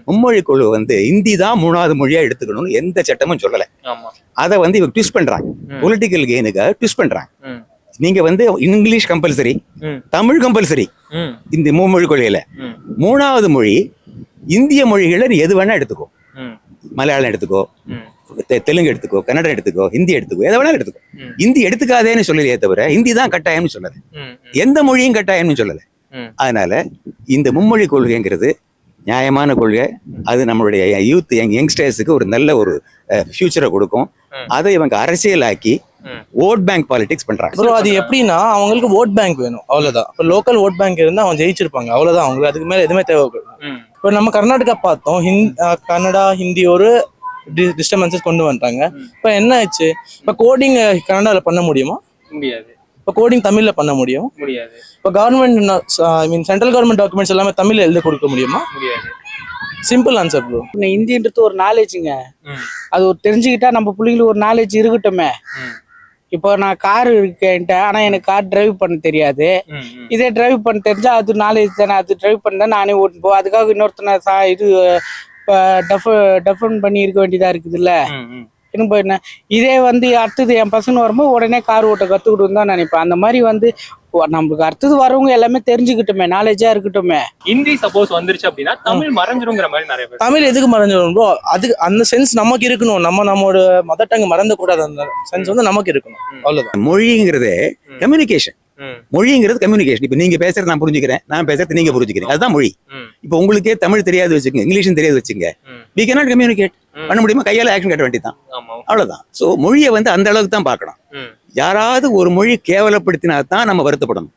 மும்மொழி குழு இந்தி தான் 3வது மொழியா எடுத்துக்கணும்னு எந்த சட்டமும் சொல்லல. அதை இவங்க ட்விஸ்ட் பண்றாங்க, பொலிட்டிக்கல் கெயினுக்காக ட்விஸ்ட் பண்றாங்க. நீங்க இங்கிலீஷ் கம்பல்சரி, தமிழ் கம்பல்சரி இந்த மும்மொழி கொள்கையில. 3வது மொழி இந்திய மொழிகளை நீ எது வேணா எடுத்துக்கோ, மலையாளம் எடுத்துக்கோ, தெலுங்கு எடுத்துக்கோ, கன்னடம் எடுத்துக்கோ, ஹிந்தி எடுத்துக்கோ, எதை வேணாலும் எடுத்துக்கோ. ஹிந்தி எடுத்துக்காதேன்னு சொல்லலையே தவிர ஹிந்தி தான் கட்டாயம்னு சொல்லல, எந்த மொழியும் கட்டாயம்னு சொல்லல. அதனால இந்த மும்மொழி கொள்கைங்கிறது நியாயமான கொள்கை. அது நம்மளுடைய யூத் யங்ஸ்டர்ஸுக்கு ஒரு நல்ல ஒரு ஃபியூச்சரை கொடுக்கும். அதை இவங்க அரசியலாக்கி ஓட் பேங்க் பாலிடிக்ஸ் பண்றாங்க. ப்ரோ அது எப்படின்னா அவங்களுக்கு ஓட் பேங்க் வேணும், அவ்வளவுதான். இப்போ லோக்கல் ஓட் பேங்க் இருந்தா அவங்க ஜெயிச்சிருப்பாங்க, அவ்வளவுதான். அவங்களுக்கு அதுக்கு மேல எதுவுமே தேவைப்படும். இப்போ நம்ம கர்நாடகா பார்த்தோம், கன்னடா ஹிந்தி ஒரு டிஸ்டர்பன்சஸ் கொண்டு வந்துட்டாங்க. இப்போ என்ன ஆச்சு? இப்போ கோடிங் கன்னடாவில் பண்ண முடியுமா? முடியாது. இப்போ கோடிங் தமிழ்ல பண்ண முடியும்? முடியாது. இப்போ கவர்மெண்ட் சென்ட்ரல் கவர்மெண்ட் டாக்குமெண்ட்ஸ் எல்லாமே தமிழ்ல எழுத கொடுக்க முடியுமா? முடியாது. Simple answer bro. ஹிந்தின்றது ஒரு நாலேஜுங்க, அது ஒரு தெரிஞ்சுக்கிட்டா நம்ம பிள்ளைங்களுக்கு ஒரு நாலேஜ் இருக்கட்டுமே. இப்போ நான் கார் இருக்கேன்ட்டேன், ஆனா எனக்கு கார் டிரைவ் பண்ண தெரியாது. இதே டிரைவ் பண்ண தெரிஞ்சா அது நாலேஜ் தானே, அது டிரைவ் பண்ணா நானே ஓட்டு போ. அதுக்காக இன்னொருத்தனை இது டெஃபன் பண்ணி இருக்க வேண்டியதா இருக்குது இல்ல. என்ன இதே அடுத்தது என் பசங்க வரும்போது உடனே கார் ஓட்ட கத்துக்கிட்டு தான் நினைப்பேன். அந்த மாதிரி நம்மளுக்கு அடுத்தது வரவங்க எல்லாமே தெரிஞ்சுக்கிட்டுமே, நாலேஜா இருக்கட்டுமே. ஹிந்தி சப்போஸ் வந்துருச்சு அப்படின்னா தமிழ் மறைஞ்சிருங்கிற மாதிரி நிறைய பேர். தமிழ் எதுக்கு மறைஞ்சிரும் ப்ரோ? அதுக்கு அந்த சென்ஸ் நமக்கு இருக்கணும். நம்மளோட மதர் டங் மறந்த கூடாது, அந்த சென்ஸ் நமக்கு இருக்கணும், அவ்வளவுதான். மொழிங்கிறது கம்யூனிகேஷன். மொழிங்கிறது கம்யூனிகேஷன். இப்ப நீங்க பேசுறது நான் புரிஞ்சுக்கிறேன், நான் பேசுறது நீங்க புரிஞ்சுக்கிறீங்க, அதுதான் மொழி. இப்ப உங்களுக்கே தமிழ் தெரியாது வச்சுக்கோங்க, இங்கிலீஷும் தெரியாது வச்சுங்க, we cannot communicate பண்ண முடியுமா? கையால ஆக்ஷன் கட்ட வேண்டியதான், அவ்வளவுதான். சோ மொழியை அந்த அளவுக்கு தான் பார்க்கணும். யாராவது ஒரு மொழி கேவலப்படுத்தினா தான் நம்ம வருத்தப்படணும்.